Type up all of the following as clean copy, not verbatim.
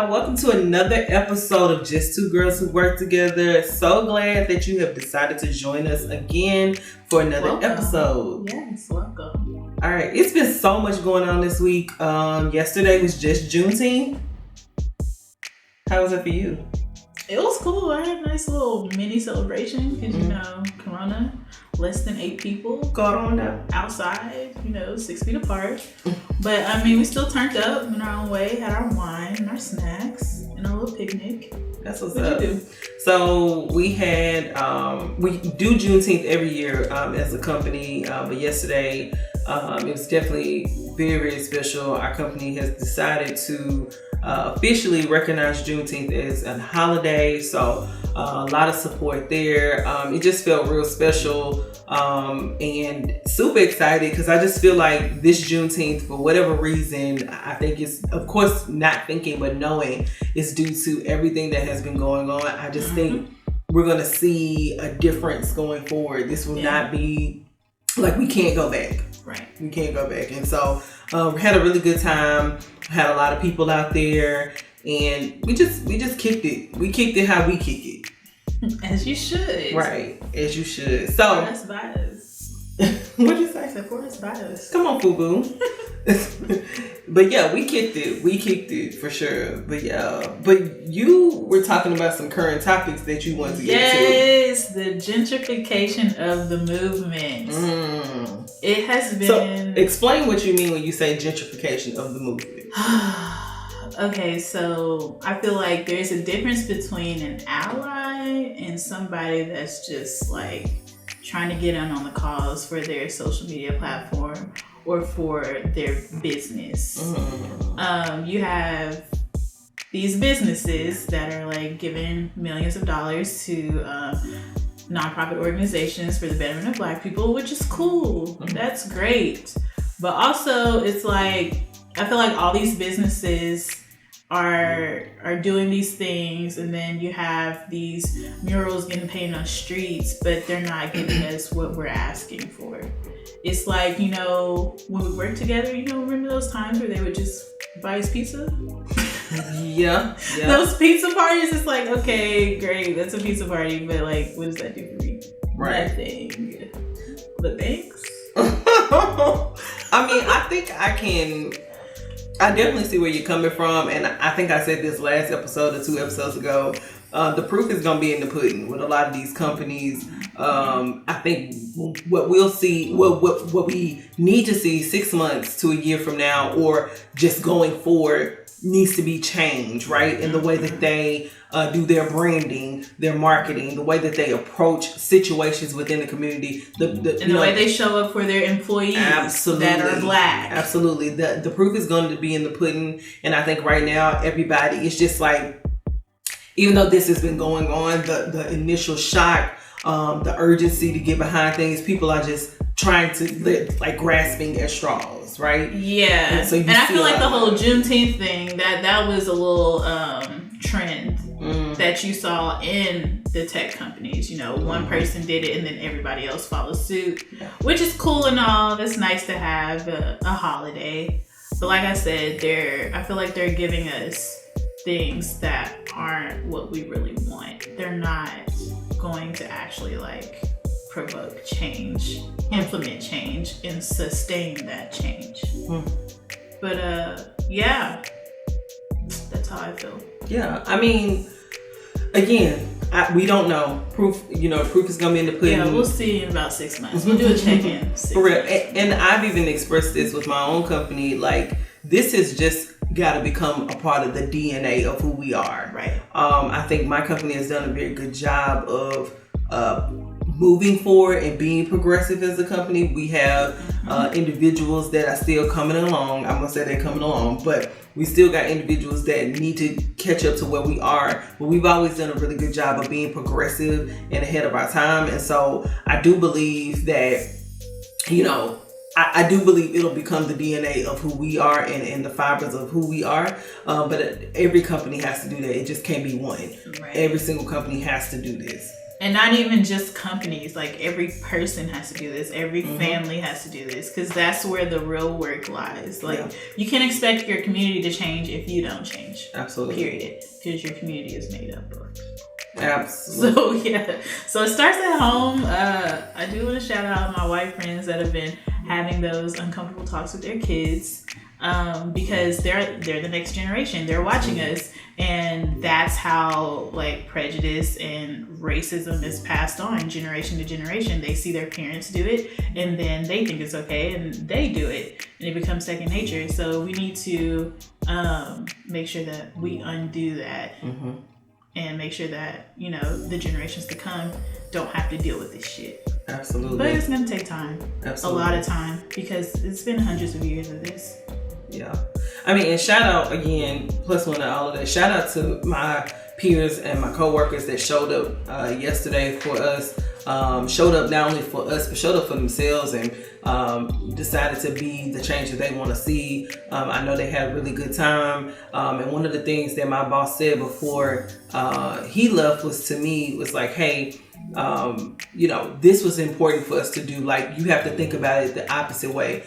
y'all. Welcome to another episode of Just Two Girls Who Work Together. So glad that you have decided to join us again for another episode. Yes, welcome. All right, it's been so much going on this week. Yesterday was just Juneteenth. How was it for you? It was cool. I had a nice little mini celebration because, Corona, less than 8 people. Got on now. Outside, 6 feet apart. But, we still turned up in our own way, had our wine and our snacks and our little picnic. That's what's What'd up. you do? So we had, we do Juneteenth every year as a company, but yesterday it was definitely very, very special. Our company has decided to officially recognize Juneteenth as a holiday, so a lot of support there. It just felt real special and super excited because I just feel like this Juneteenth, for whatever reason, I think it's, of course, not thinking but knowing, it's due to everything that has been going on. I just think we're going to see a difference going forward. This will not be, like, we can't go back. Right. We can't go back. And so we had a really good time. Had a lot of people out there, and we just kicked it. We kicked it how we kick it. As you should. Right, as you should. So that's bias. What'd you say? Of course, bias. Come on, FUBU. But yeah, we kicked it. We kicked it for sure. But yeah, but you were talking about some current topics that you want to get to. Yes, the gentrification of the movement. It has been. So explain what you mean when you say gentrification of the movement. Okay, so I feel like there's a difference between an ally and somebody that's just like trying to get in on the cause for their social media platform or for their business. You have these businesses that are like giving millions of dollars to nonprofit organizations for the betterment of Black people, which is cool. That's great. But also it's like, I feel like all these businesses are doing these things, and then you have these murals getting painted on streets, but they're not giving us what we're asking for. It's like, when we work together, remember those times where they would just buy us pizza? Yeah. Those pizza parties, it's like, okay, great, that's a pizza party, but like, what does that do for me? Right. Nothing. But thanks. I definitely see where you're coming from, and I think I said this last episode or 2 episodes ago. The proof is going to be in the pudding with a lot of these companies. I think what we'll see, what we need to see 6 months to a year from now, or just going forward, needs to be changed, right? In the way that they do their branding, their marketing, the way that they approach situations within the community, the way they show up for their employees that are Black. Absolutely. The proof is going to be in the pudding. And I think right now, everybody is just like, even though this has been going on, the initial shock, the urgency to get behind things, people are just trying to, like, grasping at straws, right? Yeah. And I feel like the whole Juneteenth thing, that was a little trend that you saw in the tech companies. One person did it and then everybody else followed suit, which is cool and all. That's nice to have a holiday. But like I said, I feel like they're giving us things that aren't what we really want. They're not going to actually like provoke change, implement change, and sustain that change. But yeah, that's how I feel. Yeah, again, we don't know. Proof is gonna be in the pudding. Yeah, we'll see in about 6 months. We'll do a check-in. For real. And I've even expressed this with my own company. Like, this has just got to become a part of the DNA of who we are. Right. I think my company has done a very good job of moving forward and being progressive as a company. We have individuals that are still coming along. I'm gonna say they're coming along, but we still got individuals that need to catch up to where we are. But we've always done a really good job of being progressive and ahead of our time. And so I do believe that, I do believe it'll become the DNA of who we are and the fibers of who we are. But every company has to do that. It just can't be one. Right. Every single company has to do this. And not even just companies, like every person has to do this. Every family has to do this, because that's where the real work lies. Like you can't expect your community to change if you don't change. Absolutely. Period. Because your community is made up of. Absolutely. So it starts at home. I do want to shout out my white friends that have been having those uncomfortable talks with their kids. Because they're the next generation. They're watching us, and that's how like prejudice and racism is passed on generation to generation. They see their parents do it, and then they think it's okay, and they do it, and it becomes second nature. So we need to make sure that we undo that, and make sure that the generations to come don't have to deal with this shit. Absolutely. But it's gonna take time. Absolutely. A lot of time, because it's been hundreds of years of this. Yeah. I mean, and shout out again, plus one to all of that. Shout out to my peers and my coworkers that showed up yesterday for us. Showed up not only for us, but showed up for themselves and decided to be the change that they want to see. I know they had a really good time. And one of the things that my boss said before he left was like, hey, this was important for us to do. Like, you have to think about it the opposite way.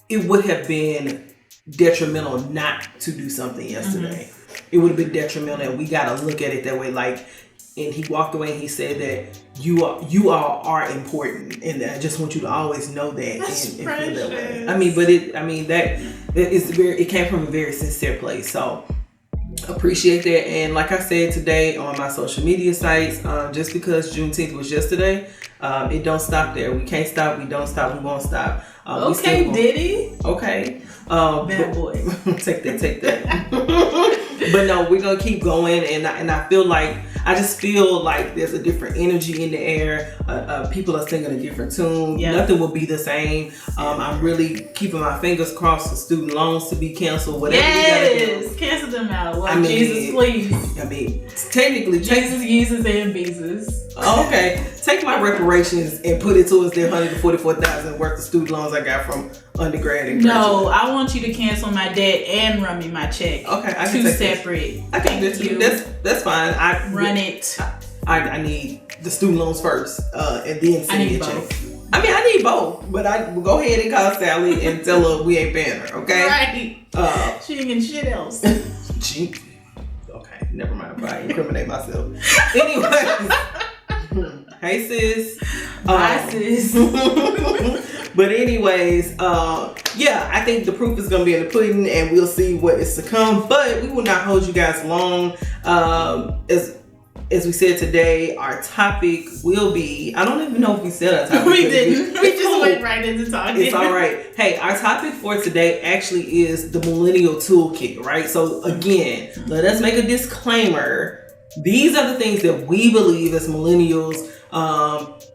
It would have been detrimental not to do something yesterday. It would have been detrimental, and we got to look at it that way. Like, and he walked away and he said that you all are important, and I just want you to always know that and feel that way. I mean, but it came from a very sincere place. So appreciate that. And like I said today on my social media sites, just because Juneteenth was yesterday, it don't stop there. We can't stop. We don't stop. We won't stop. Okay, Diddy. Okay. Bad boy. Take that. But no, we're gonna keep going, and I just feel like there's a different energy in the air. People are singing a different tune. Yeah. Nothing will be the same. I'm really keeping my fingers crossed for student loans to be canceled. Whatever we gotta do. Cancel them out. Well, Jesus, please. I mean, technically, Jesus, and Beezus. Okay, take my reparations and put it towards the $144,000 worth of student loans I got from undergrad and graduate. No, I want you to cancel my debt and run me my check. Okay, I can two take separate. That. I can do two. That's fine. Run it. I need the student loans first, and then send me a check. Both. I mean, I need both, but I will go ahead and call Sally and tell her we ain't paying her. Okay. Right. She ain't getting shit else. Okay, never mind. I incriminate myself. Anyways. Hey sis. Bye sis. But anyways, I think the proof is going to be in the pudding, and we'll see what is to come. But we will not hold you guys long. As we said today, our topic will be, I don't even know if we said our topic. We didn't. We just went right into talking. It's all right. Hey, our topic for today actually is the Millennial Toolkit, right? So again, let us make a disclaimer. These are the things that we believe as millennials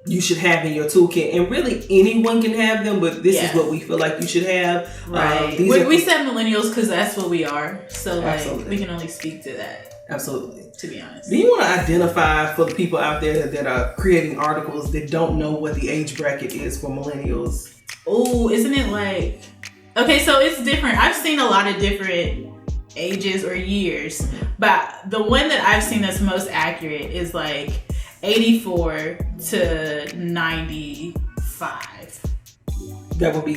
you should have in your toolkit, and really anyone can have them, but this is what we feel like you should have. Right. We said millennials because that's what we are. So we can only speak to that. Absolutely. To be honest. Do you want to identify for the people out there that are creating articles that don't know what the age bracket is for millennials? Oh, isn't it like... Okay, so it's different. I've seen a lot of different ages or years, but the one that I've seen that's most accurate is like 84 to 95. That would be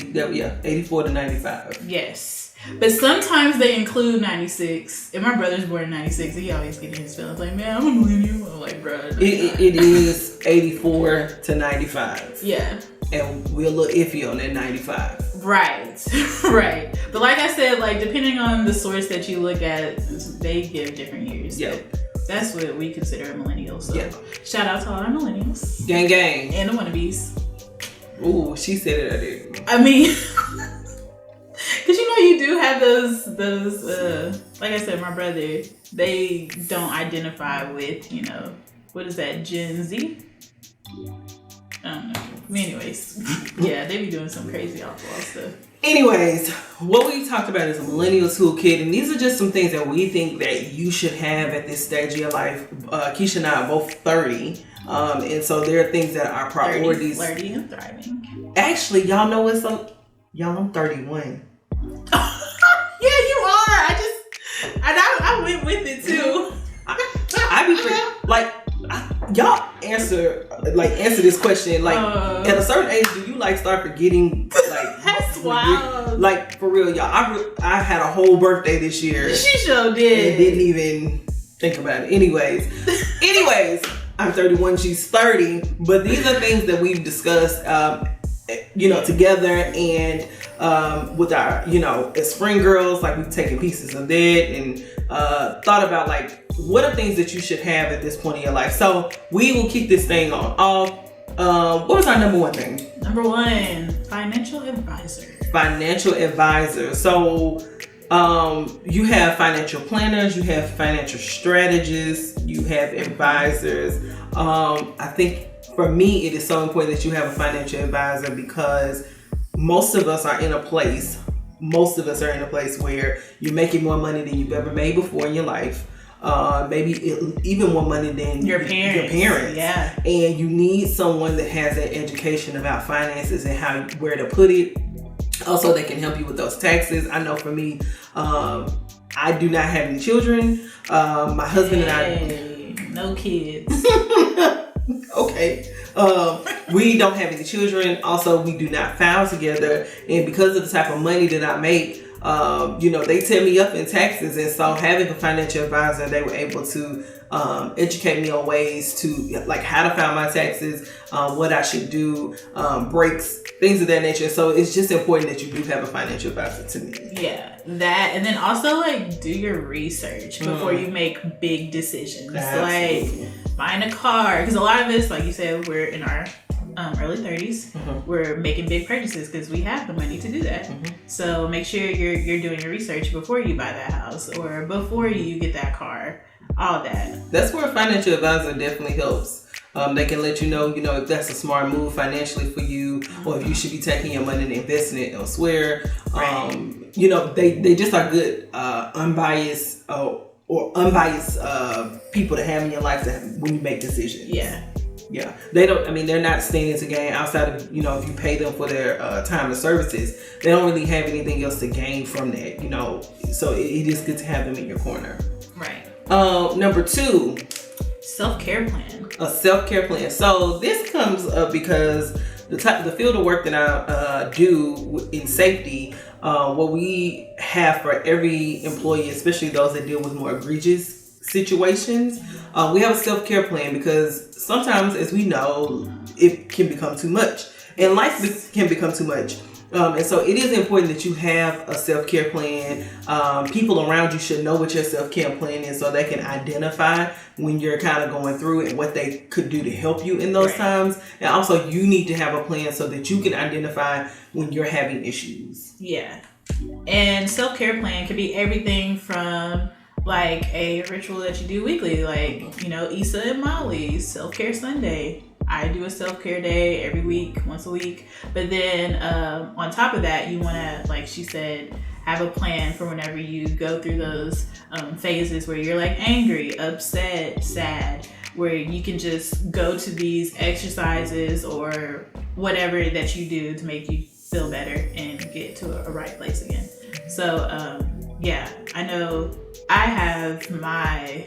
84 to 95. Yes. But sometimes they include 96. And my brother's born in 96. He always gets his feelings like, man, I'm a millennial. I'm like, bro. It is 84 to 95. Yeah. And we're a little iffy on that 95. Right. Right. But like I said, like depending on the source that you look at, they give different years. Yeah. That's what we consider a millennial. So shout out to all our millennials. Gang gang. And the wannabes. Ooh, she said it, I did. I mean... Because you do have those like I said, my brother, they don't identify with, what is that, Gen Z? I don't know. Anyways, they be doing some crazy awful stuff. Anyways, what we talked about is a Millennial Toolkit, and these are just some things that we think that you should have at this stage of your life. Keisha and I are both 30, and so there are things that are priorities. Flirty and thriving. Actually, y'all know what's up? Y'all, I'm 31. Yeah, you are. I went with it too. like answer this question. Like at a certain age, do you like start forgetting? Like that's wild. Like for real, y'all. I had a whole birthday this year. She sure did. And didn't even think about it. Anyways, I'm 31. She's 30. But these are things that we've discussed, together and with our, as friend girls. Like we've taken pieces of that and thought about like what are things that you should have at this point in your life. So we will kick this thing off. What was our number one thing? Number one, financial advisor. Financial advisor. So you have financial planners, you have financial strategists, you have advisors. I think for me, it is so important that you have a financial advisor because most of us are in a place where you're making more money than you've ever made before in your life. Maybe even more money than your parents. Yeah. And you need someone that has that education about finances and where to put it. Also, they can help you with those taxes. I know for me, I do not have any children. My husband and I... No kids. Okay. We don't have any children. Also, we do not file together. And because of the type of money that I make, they tear me up in taxes. And so having a financial advisor, they were able to educate me on ways to like how to file my taxes, what I should do, breaks, things of that nature. So it's just important that you do have a financial advisor to me. Yeah, that, and then also like do your research before you make big decisions. Absolutely. Like buying a car, because a lot of us, like you said, we're in our early 30s. We're making big purchases because we have the money to do that. So make sure you're doing your research before you buy that house or before you get that car. All that. That's where a financial advisor definitely helps. They can let you know, if that's a smart move financially for you, or if you should be taking your money and investing it elsewhere. Right. They just are good, unbiased people to have in your life when you make decisions. Yeah. Yeah. They're not standing to gain outside of, if you pay them for their time and services, they don't really have anything else to gain from that, so it is good to have them in your corner. Right. Number two, self-care plan. A self-care plan. So this comes up because the field of work that I do in safety, what we have for every employee, especially those that deal with more egregious situations, we have a self-care plan because sometimes, as we know, it can become too much, and life can become too much. And so it is important that you have a self-care plan. People around you should know what your self-care plan is so they can identify when you're kind of going through it and what they could do to help you in those times. And also you need to have a plan so that you can identify when you're having issues. Yeah. And self-care plan could be everything from like a ritual that you do weekly, like, Issa and Molly's self-care Sunday. I do a self-care day every week, once a week. But then on top of that, you want to, like she said, have a plan for whenever you go through those phases where you're like angry, upset, sad, where you can just go to these exercises or whatever that you do to make you feel better and get to a right place again. So I know I have my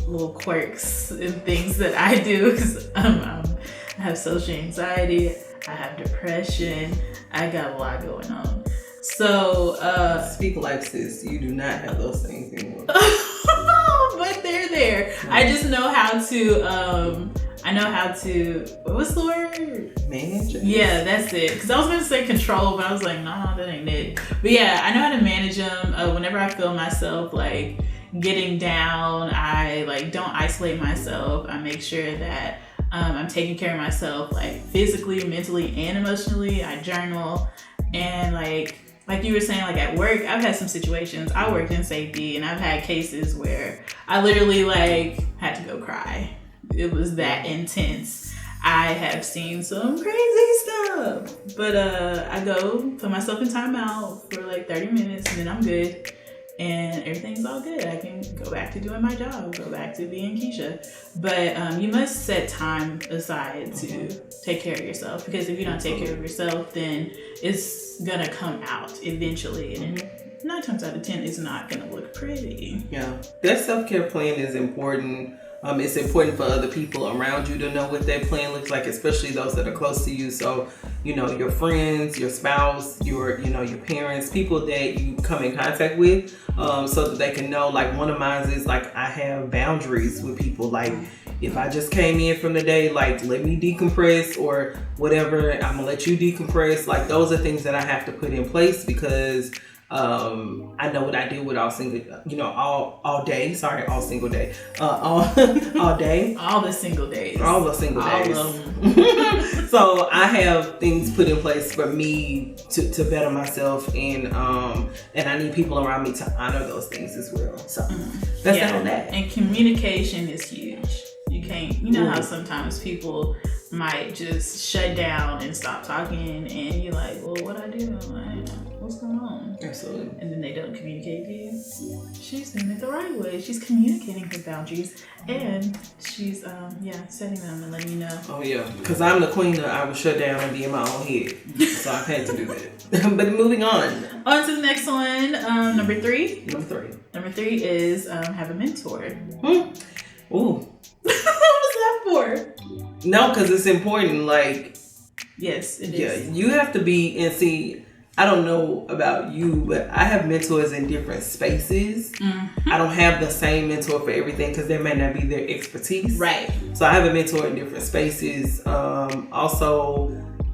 little quirks and things that I do because I have social anxiety, I have depression, I got a lot going on. So speak life, sis. You do not have those things anymore. But they're there. I just know how to what's the word? Manage it? Yeah, that's it. Because I was going to say control, but I was like, nah, that ain't it. But yeah, I know how to manage them. Whenever I feel myself like getting down, I like don't isolate myself. I make sure that I'm taking care of myself, like physically, mentally, and emotionally. I journal, and like you were saying, like at work, I've had some situations. I worked in safety, and I've had cases where I literally like had to go cry. It was that intense. I have seen some crazy stuff, but I go put myself in timeout for like 30 minutes, and then I'm good. And everything's all good. I can go back to doing my job, go back to being Keisha. But you must set time aside to take care of yourself, because if you don't take care of yourself, then it's gonna come out eventually, and 9 times out of 10 it's not gonna look pretty. Yeah, that self-care plan is important. It's important for other people around you to know what that plan looks like, especially those that are close to you. So, your friends, your spouse, your parents, people that you come in contact with, so that they can know. Like, one of mine is like, I have boundaries with people. Like, if I just came in from the day, like, let me decompress or whatever, I'm gonna let you decompress. Like, those are things that I have to put in place because I know what I do with all single, all day. Sorry, all single day. All day. All the single days. All the single days. All of them. So I have things put in place for me to better myself, and I need people around me to honor those things as well. So that's it on that. And communication is huge. You can't, how sometimes people might just shut down and stop talking, and you're like, well, what I do? Like, what's going on? Absolutely. And then they don't communicate to you. She's doing it the right way. She's communicating her boundaries, and she's setting them and letting you know. Oh yeah, because I'm the queen that I will shut down and be in my own head, so I've had to do that. But moving on to the next one. Number three. Number three is have a mentor. Ooh. What was that for? No, because it's important. Like, yes, it is. Yeah, you have to be, and see, I don't know about you, but I have mentors in different spaces. Mm-hmm. I don't have the same mentor for everything because there may not be their expertise. Right. So I have a mentor in different spaces. Also,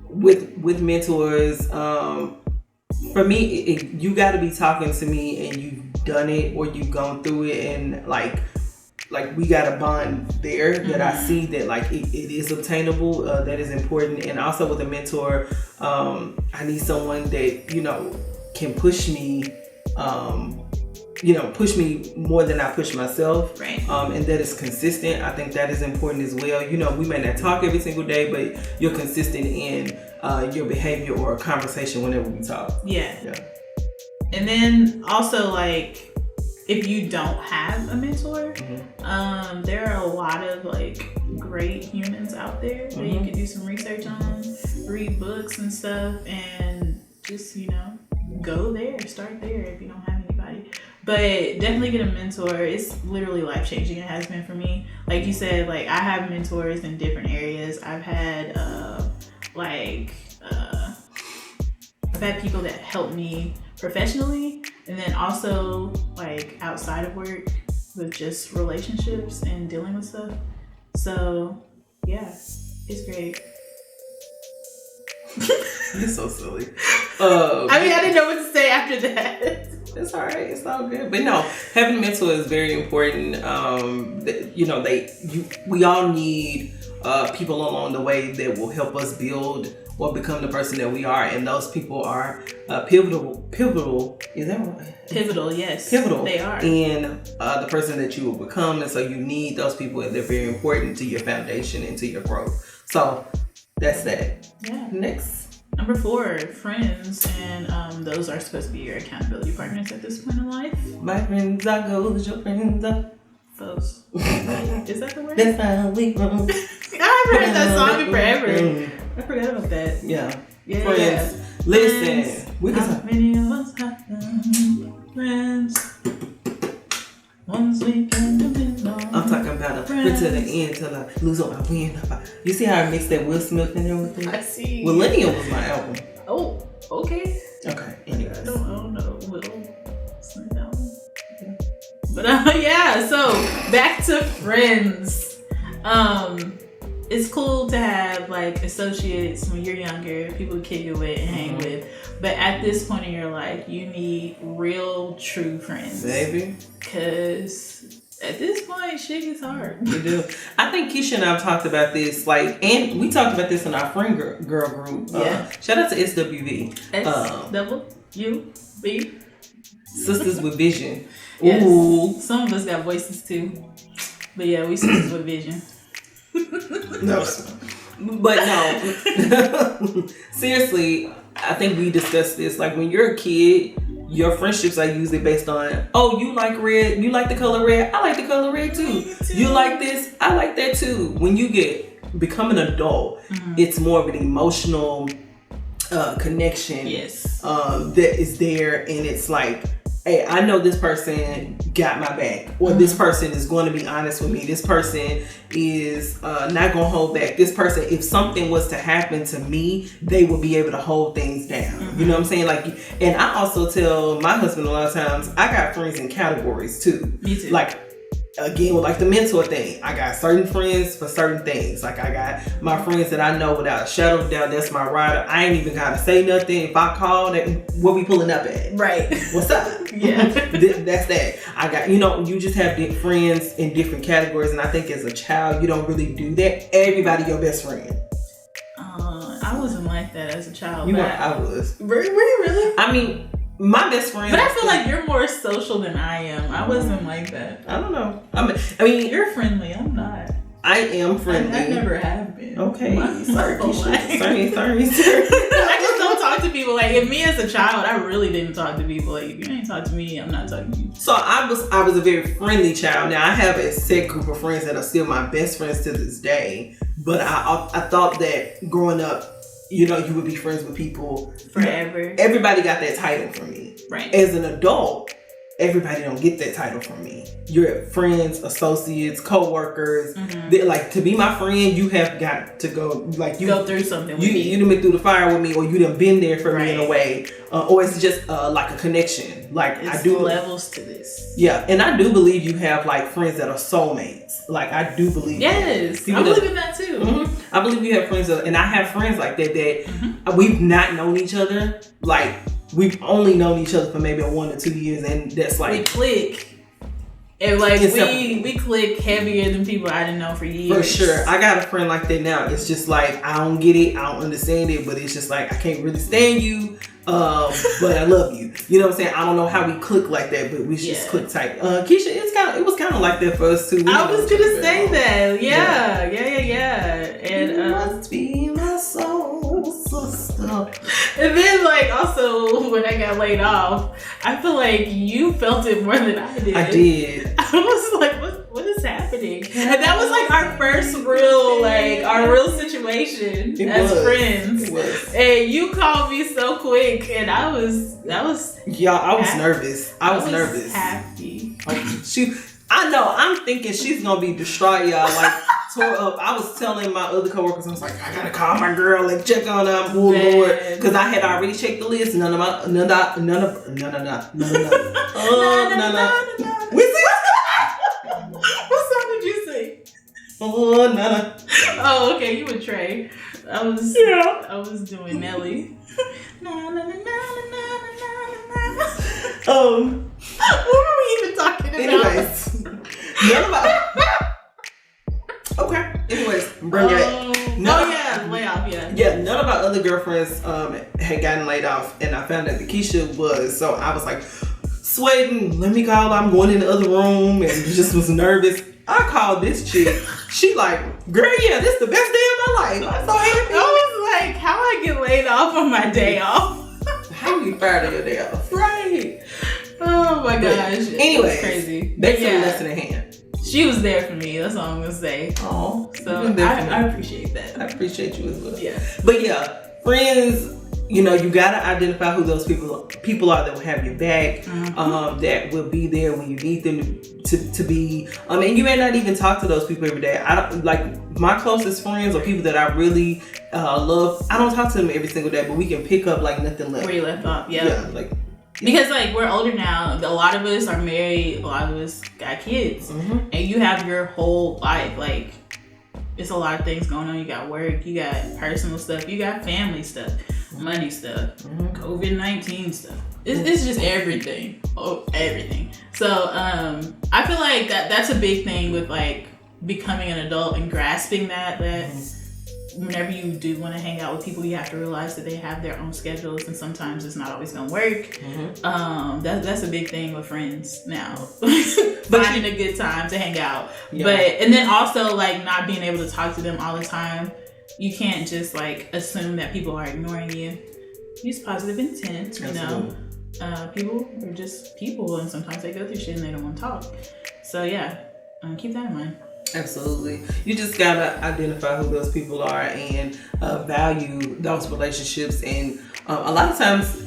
with mentors, for me, you got to be talking to me and you've done it or you've gone through it, and like we got a bond there that I see that like it is obtainable. That is important. And also with a mentor, I need someone that can push me, push me more than I push myself. Right. And that is consistent. I think that is important as well. We may not talk every single day, but you're consistent in your behavior or a conversation whenever we talk. Yeah. And then also, like, if you don't have a mentor, there are a lot of like great humans out there that you can do some research on, read books and stuff, and just go there, start there if you don't have anybody. But definitely get a mentor. It's literally life changing. It has been for me. Like you said, like I have mentors in different areas. I've had I've had people that help me professionally, and then also like outside of work with just relationships and dealing with stuff. So yeah, it's great. You're so silly. I didn't know what to say after that. It's all right. It's all good. But no, having a mentor is very important. We all need people along the way that will help us build or become the person that we are, and those people are pivotal. Is that right? Pivotal, yes. Pivotal. They are. And the person that you will become, and so you need those people, and they're very important to your foundation and to your growth. So that's that. Yeah. Next. Number 4, friends, and those are supposed to be your accountability partners at this point in life. My friends are goals, your friends are foes. Is that the word? That's how we roll. I haven't heard that song in forever. I forgot about that. Yeah. Yeah. Friends. Yeah. Listen. Friends. We can How many of us have friends? Once we can depend on. I'm talking about a friend to the end till I lose all my wind. You see how I mixed that Will Smith in there with it? I see. Millennial was my album. Oh, okay. Okay. Anyways. I don't know. Will Smith album. Yeah. But yeah. So back to friends. It's cool to have like associates when you're younger, people to kick it with and hang with. But at this point in your life, you need real, true friends. Baby. Because at this point, shit is hard. You do. I think Keisha and I have talked about this, and we talked about this in our friend girl group. Yeah. Shout out to SWV. SWV. Sisters with Vision. Yes. Ooh. Some of us got voices too. But yeah, we sisters with vision. No. But no. Seriously, I think we discussed this. Like when you're a kid, your friendships are usually based on, oh, you like red, you like the color red, I like the color red too. You like this, I like that too. When you become an adult, it's more of an emotional connection. Yes. That is there, and it's like hey, I know this person got my back, or this person is going to be honest with me. This person is not going to hold back. This person, if something was to happen to me, they will be able to hold things down. You know what I'm saying? Like, and I also tell my husband a lot of times, I got friends in categories too. Me too. Like, again, with like the mentor thing, I got certain friends for certain things. Like, I got my friends that I know without a shadow of doubt, that's my rider. I ain't even gotta say nothing. If I call, what we pulling up at? Right. What's up? Yeah. That's that. I got, you just have friends in different categories, and I think as a child, you don't really do that. Everybody your best friend. I wasn't like that as a child. I was. Were you really? I mean, my best friend. But I feel like you're more social than I am. I wasn't like that. I don't know. I mean, you're friendly. I'm not. I am friendly. I never have been. Okay. Sorry. I just don't talk to people. Like, if me as a child, I really didn't talk to people. Like, if you ain't talk to me, I'm not talking to you. So I was a very friendly child. Now I have a set group of friends that are still my best friends to this day. But I thought that growing up, you would be friends with people forever. Everybody got that title from me. Right. As an adult, everybody don't get that title from me. You're friends, associates, co-workers. Like, to be my friend, you have got to go through something with me. You done been through the fire with me, or you done been there for me in a way, or it's just like a connection. Like, it's I do levels to this. Yeah, and I do believe you have like friends that are soulmates. Like, I do believe. Yes, I believe in that too. I believe you have friends, and I have friends like that we've not known each other. Like, we've only known each other for maybe 1 or 2 years, and that's like we click. And like we click heavier than people I didn't know for years. For sure. I got a friend like that now. It's just like, I don't get it, I don't understand it, but it's just like, I can't really stand you, but I love you. You know what I'm saying? I don't know how we click like that, but we just click tight. Keisha, it was kind of like that for us too. I was gonna say that. Yeah. And you must be my soul sister. And then, like, also when I got laid off, I feel like you felt it more than I did. I did. I was like, what is happening? And that was like our first real situation friends. It was. And you called me so quick, and I was Y'all, I was nervous. I was nervous. Happy. I know. I'm thinking she's gonna be distraught, y'all. Like, tore up. I was telling my other coworkers, I was like, I gotta call my girl and check on her. Oh Lord, because I had already checked the list. None of. What song did you sing? Oh, Nana. Oh, okay. You would Trey. I was doing Nelly. What were we even talking about? Anyways, okay. Anyways, bring it. Layoff. Yeah, none of our other girlfriends had gotten laid off, and I found out that Keisha was. So I was like, sweating. Let me call. I'm going in the other room, and just was nervous. I called this chick. She like, girl, yeah, this is the best day of my life. I'm so happy. I was like, how I get laid off on my day off? How you fired on your day off? Right. Oh my gosh. Anyway, crazy. Back to the lesson at hand. She was there for me. That's all I'm gonna say. Oh, so I appreciate that. I appreciate you as well. Yeah. But yeah, friends. You gotta identify who those people are that will have your back, that will be there when you need them to be. And you may not even talk to those people every day. I don't like my closest friends or people that I really love. I don't talk to them every single day, but we can pick up like nothing left. Where you left off, yeah. Because like we're older now. A lot of us are married. A lot of us got kids, and you have your whole life. Like, it's a lot of things going on. You got work, you got personal stuff, you got family stuff, money stuff, COVID-19 stuff. It's just everything. Everything. So I feel like that's a big thing with like becoming an adult and grasping that whenever you do want to hang out with people, you have to realize that they have their own schedules, and sometimes it's not always gonna work. That's a big thing with friends now. Finding a good time to hang out. Yeah. And then also like not being able to talk to them all the time. You can't just like assume that people are ignoring you. Use positive intent. Absolutely. People are just people, and sometimes they go through shit and they don't want to talk. So yeah, keep that in mind. Absolutely. You just gotta identify who those people are and value those relationships. And a lot of times,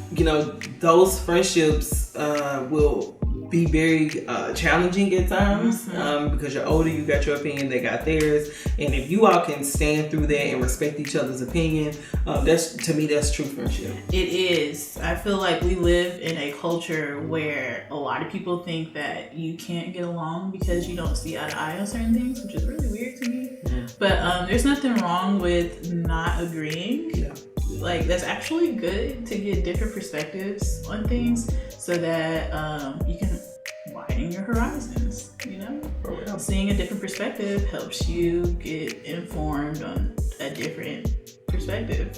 those friendships will be very challenging at times because you're older, you got your opinion, they got theirs. And if you all can stand through that and respect each other's opinion, that's true friendship. It is. I feel like we live in a culture where a lot of people think that you can't get along because you don't see eye to eye on certain things, which is really weird to me. But there's nothing wrong with not agreeing. Yeah. Like, that's actually good to get different perspectives on things so that you can widen your horizons, Seeing a different perspective helps you get informed on a different perspective.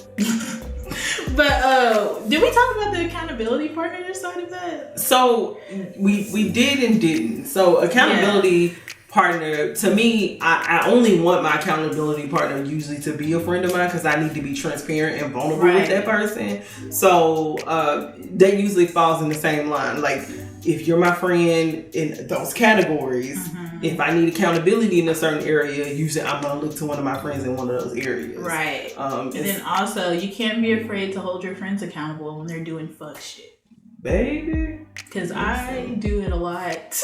But did we talk about the accountability partner side of that? So we did and didn't. So accountability partner, to me, I only want my accountability partner usually to be a friend of mine because I need to be transparent and vulnerable with that person. So that usually falls in the same line. Like, if you're my friend in those categories, if I need accountability in a certain area, usually I'm going to look to one of my friends in one of those areas. Right. And then also, you can't be afraid to hold your friends accountable when they're doing fuck shit. Baby. Because I do it a lot.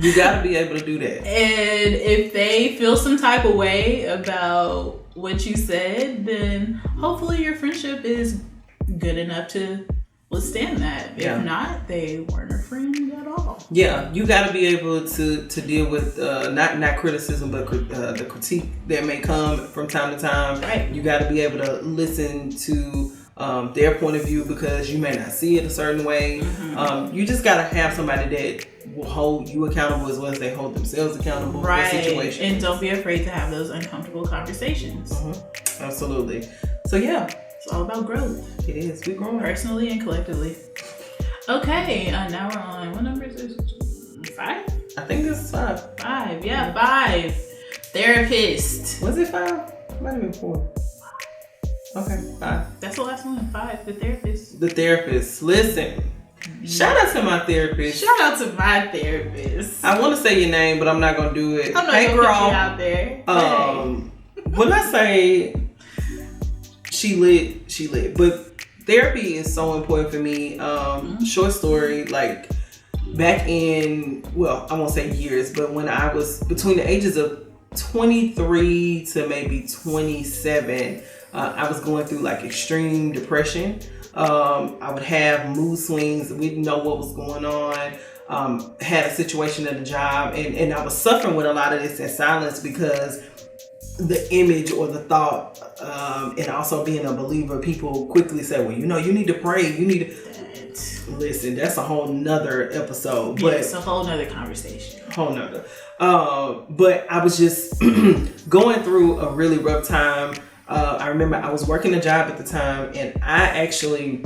You got to be able to do that. And if they feel some type of way about what you said, then hopefully your friendship is good enough to withstand that. If not, they weren't a friend at all. Yeah, you got to be able to deal with not criticism, but the critique that may come from time to time. Right. You got to be able to listen to their point of view because you may not see it a certain way. You just got to have somebody that will hold you accountable as well as they hold themselves accountable for situations. And don't be afraid to have those uncomfortable conversations. Absolutely. So yeah. It's all about growth. It is. We're growing. Personally and collectively. Okay, now we're on, what number is this? 5? I think this is 5. 5, yeah, 5. Therapist. Was it 5? It might have been 4. Okay, 5. That's the last one, 5, the therapist. The therapist. Listen. Shout out to my therapist. Shout out to my therapist. I want to say your name, but I'm not going to do it. I'm not going to put you out there. When I say she lit. But therapy is so important for me. Short story, like back in, well, I won't say years, but when I was between the ages of 23 to maybe 27, I was going through like extreme depression. I would have mood swings. We didn't know what was going on. Had a situation at a job, and I was suffering with a lot of this in silence because the image or the thought, and also being a believer, people quickly say, well, you need to pray. You need to listen. That's a whole nother episode. But it's a whole nother conversation. Whole nother. But I was just going through a really rough time. I remember I was working a job at the time, and I actually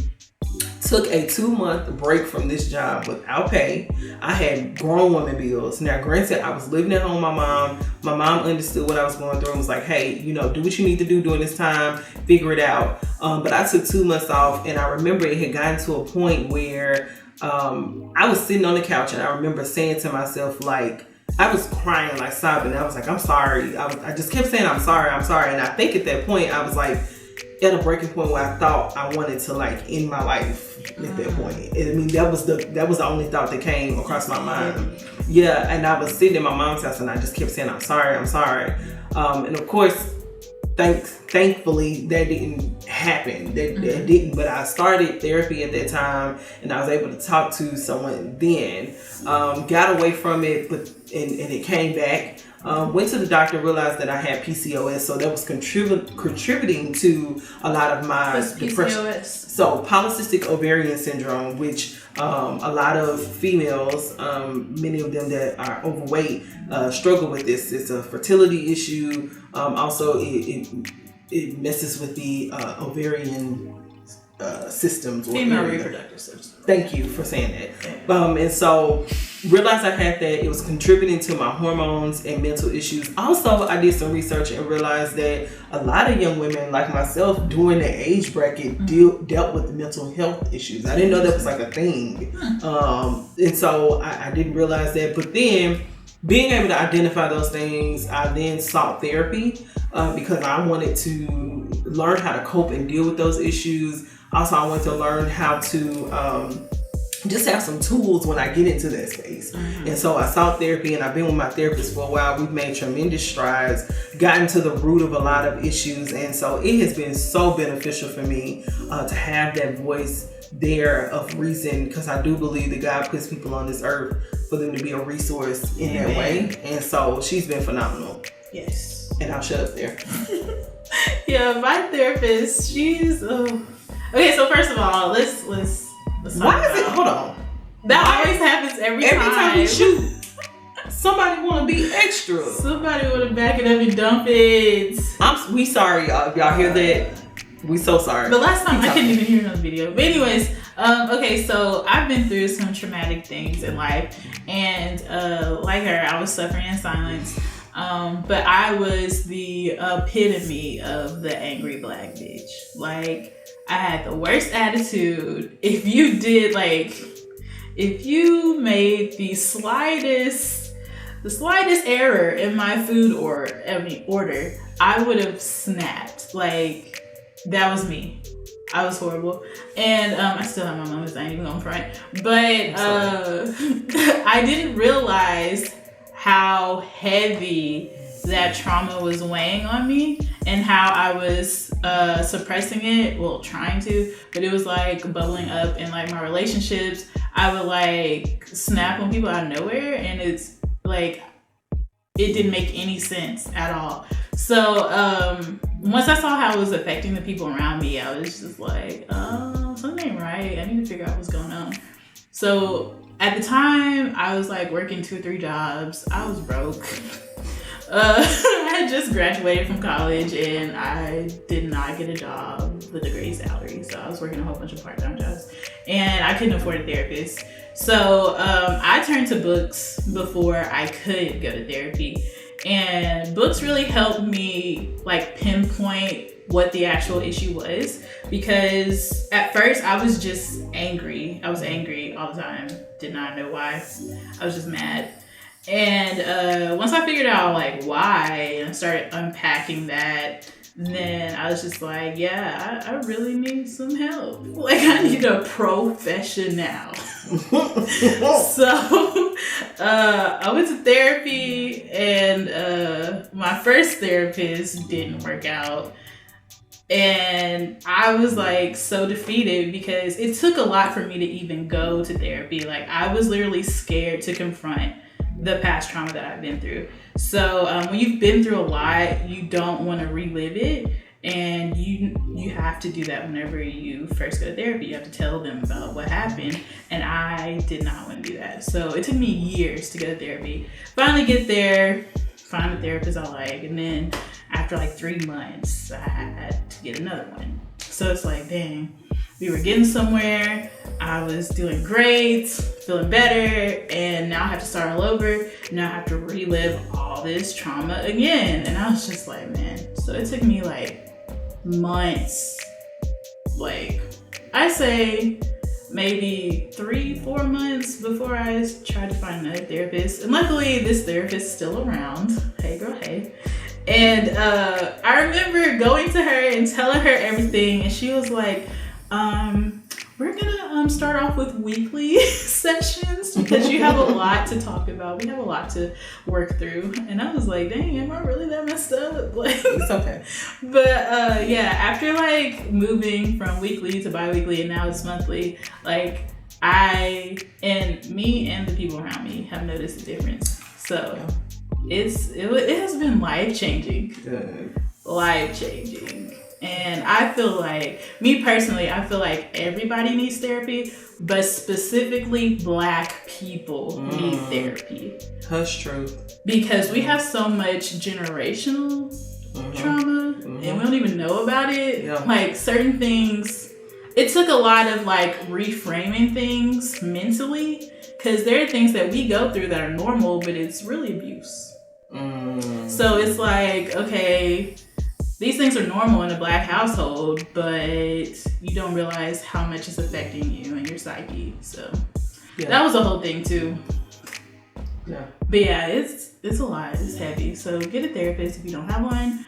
took a 2-month break from this job without pay. I had grown woman bills. Now, granted, I was living at home with my mom. My mom understood what I was going through and was like, hey, do what you need to do during this time. Figure it out. But I took 2 months off, and I remember it had gotten to a point where I was sitting on the couch, and I remember saying to myself, like, I was crying, like sobbing. I was like, I'm sorry. I just kept saying, I'm sorry. And I think at that point, I was like at a breaking point where I thought I wanted to like end my life at that point. I mean, that was the only thought that came across my mind. Yeah, and I was sitting in my mom's house, and I just kept saying, I'm sorry. And of course, thankfully that didn't happen. That didn't. But I started therapy at that time, and I was able to talk to someone then. Got away from it, but and it came back. Went to the doctor, realized that I had PCOS, so that was contributing to a lot of my depression. PCOS? So Polycystic Ovarian syndrome, which a lot of females, many of them that are overweight, struggle with this. It's a fertility issue. Also, it messes with the ovarian systems. Female reproductive systems. Thank you for saying that. And so realized I had that. It was contributing to my hormones and mental issues. Also, I did some research and realized that a lot of young women like myself during the age bracket dealt with mental health issues. I didn't know that was like a thing. And so I didn't realize that. But then being able to identify those things, I then sought therapy because I wanted to learn how to cope and deal with those issues. Also, I wanted to learn how to just have some tools when I get into that space. Mm-hmm. And so I sought therapy, and I've been with my therapist for a while. We've made tremendous strides, gotten to the root of a lot of issues. And so it has been so beneficial for me to have that voice there of reason, because I do believe that God puts people on this earth for them to be a resource in that way. And so she's been phenomenal. Yes. And I'll shut up there. Yeah, my therapist, she's okay. So first of all, let's why is it? Hold on. That always happens every time we shoot. Somebody want to be extra. Somebody want to back it up and dump it. We sorry, y'all. If y'all hear that, we so sorry. But last time I couldn't even hear another video. But anyways, okay, so I've been through some traumatic things in life, and like her, I was suffering in silence. But I was the epitome of the angry black bitch. Like, I had the worst attitude. If you made the slightest error in my food order, I would have snapped. Like, that was me. I was horrible. And I still have my moments, I ain't even gonna front. But I didn't realize how heavy that trauma was weighing on me, and how I was suppressing it, well, trying to, but it was like bubbling up in like my relationships. I would like snap on people out of nowhere, and it's like, it didn't make any sense at all. So once I saw how it was affecting the people around me, I was just like, something ain't right. I need to figure out what's going on. So at the time, I was like working 2 or 3 jobs. I was broke. I had just graduated from college, and I did not get a job with a great salary. So I was working a whole bunch of part-time jobs, and I couldn't afford a therapist. So I turned to books before I could go to therapy. And books really helped me like pinpoint what the actual issue was, because at first I was just angry. I was angry all the time. Did not know why. I was just mad. And once I figured out like why, and I started unpacking that, then I was just like, yeah, I really need some help. Like, I need a professional. So I went to therapy, and my first therapist didn't work out. And I was like so defeated, because it took a lot for me to even go to therapy. Like, I was literally scared to confront the past trauma that I've been through. So when you've been through a lot, you don't want to relive it, and you have to do that whenever you first go to therapy. You have to tell them about what happened, and I did not want to do that. So it took me years to go to therapy. Finally get there, find a therapist I like, and then after like 3 months, I had to get another one. So it's like, dang, we were getting somewhere. I was doing great, feeling better, and now I have to start all over. Now I have to relive all this trauma again. And I was just like, man. So it took me like months. Like, I say maybe 3-4 months before I tried to find another therapist. And luckily, this therapist is still around. Hey girl, hey. And I remember going to her and telling her everything, and she was like, we're gonna start off with weekly sessions, because you have a lot to talk about. We have a lot to work through. And I was like, dang, am I really that messed up? Like, it's okay. But yeah, after like moving from weekly to bi-weekly, and now it's monthly, like me and the people around me have noticed a difference. So it has been life-changing. Good. Life-changing. And I feel like, me personally, I feel like everybody needs therapy, but specifically Black people need therapy. That's true. Because we have so much generational trauma, and we don't even know about it. Yeah. Like, certain things, it took a lot of like reframing things mentally, because there are things that we go through that are normal, but it's really abuse. So it's like, okay, these things are normal in a Black household, but you don't realize how much it's affecting you and your psyche. So that was a whole thing too. Yeah. But yeah, it's a lot. It's heavy. So get a therapist if you don't have one.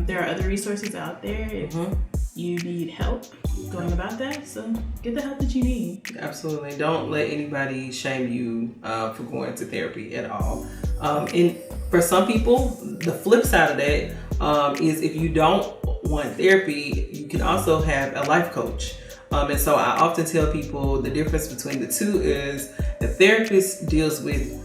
There are other resources out there if you need help going about that. So get the help that you need. Absolutely. Don't let anybody shame you for going to therapy at all. And for some people, the flip side of that is if you don't want therapy, you can also have a life coach. And so I often tell people the difference between the two is the therapist deals with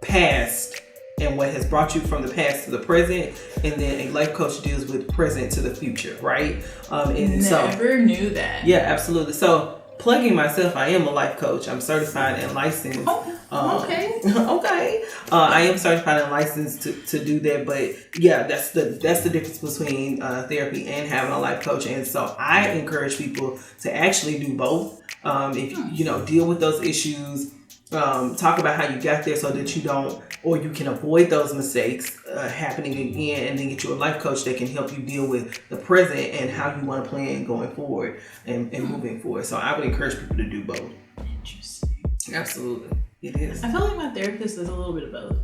past and what has brought you from the past to the present, and then a life coach deals with present to the future, right? Never knew that. Yeah, absolutely. So plugging myself, I am a life coach. I'm certified and licensed. Okay. Okay. I am certified and licensed to do that, but yeah, that's the difference between therapy and having a life coach. And so I encourage people to actually do both. If you know, deal with those issues, talk about how you got there so that you don't, or you can avoid those mistakes happening again, and then get you a life coach that can help you deal with the present and how you want to plan going forward and moving forward. So I would encourage people to do both. Interesting. Absolutely. It is. I feel like my therapist is a little bit of both.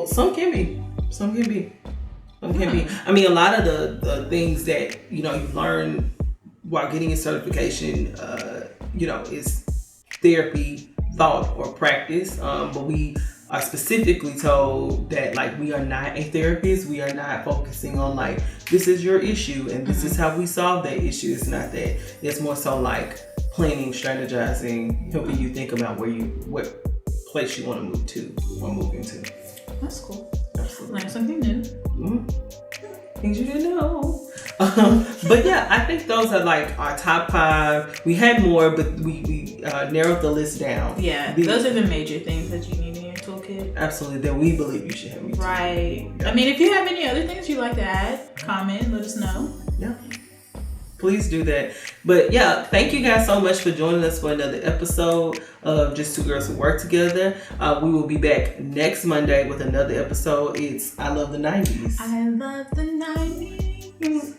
Some can be. Some can be. I mean, a lot of the things that, you know, you learn while getting a certification, you know, is therapy, thought, or practice. But we are specifically told that, like, we are not a therapist. We are not focusing on, like, this is your issue and this is how we solve that issue. It's not that. It's more so like planning, strategizing, helping you think about what place you want to move to or move into. That's cool. Absolutely. Learn something new. Things you didn't know. But yeah, I think those are like our top 5. We had more, but we narrowed the list down. Yeah, those are the major things that you need in your toolkit. Absolutely, that we believe you should have. Right. Yeah. I mean, if you have any other things you'd like to add, comment, let us know. Yeah. Please do that. But yeah, thank you guys so much for joining us for another episode of Just Two Girls Who Work Together. We will be back next Monday with another episode. It's I Love the 90s. I love the 90s. Is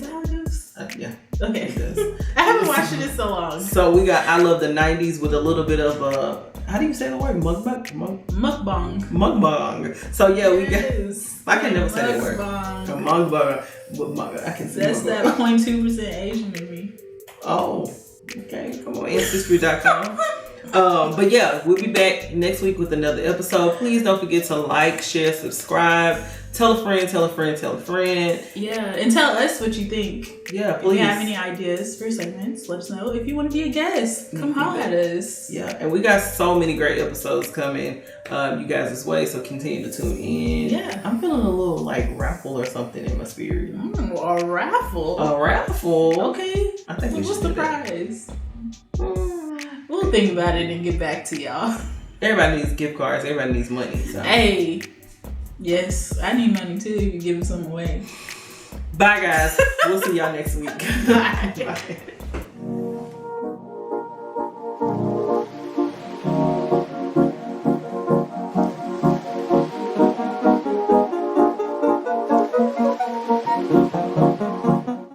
that how it goes? Yeah. Okay. It does. I haven't watched it in so long. So we got I Love the 90s with a little bit of how do you say the word? Mukbang? Mukbang. So yeah, we got. I can never say that word. Mukbang. I can say that's that 0.2% Asian in me. Oh, okay. Come on, Ancestry.com. But yeah, we'll be back next week with another episode. Please don't forget to like, share, subscribe. Tell a friend, tell a friend, tell a friend. Yeah, and tell us what you think. Yeah, please. If you have any ideas for segments, let us know. If you want to be a guest, come holler at us. Yeah, and we got so many great episodes coming you guys' way, so continue to tune in. Yeah. I'm feeling a little like raffle or something in my spirit. A raffle? A raffle? Okay. I think we should what's the prize? We'll think about it and get back to y'all. Everybody needs gift cards. Everybody needs money. So. Hey. Yes, I need money too. You can give some away. Bye, guys. We'll see y'all next week. Bye. Bye.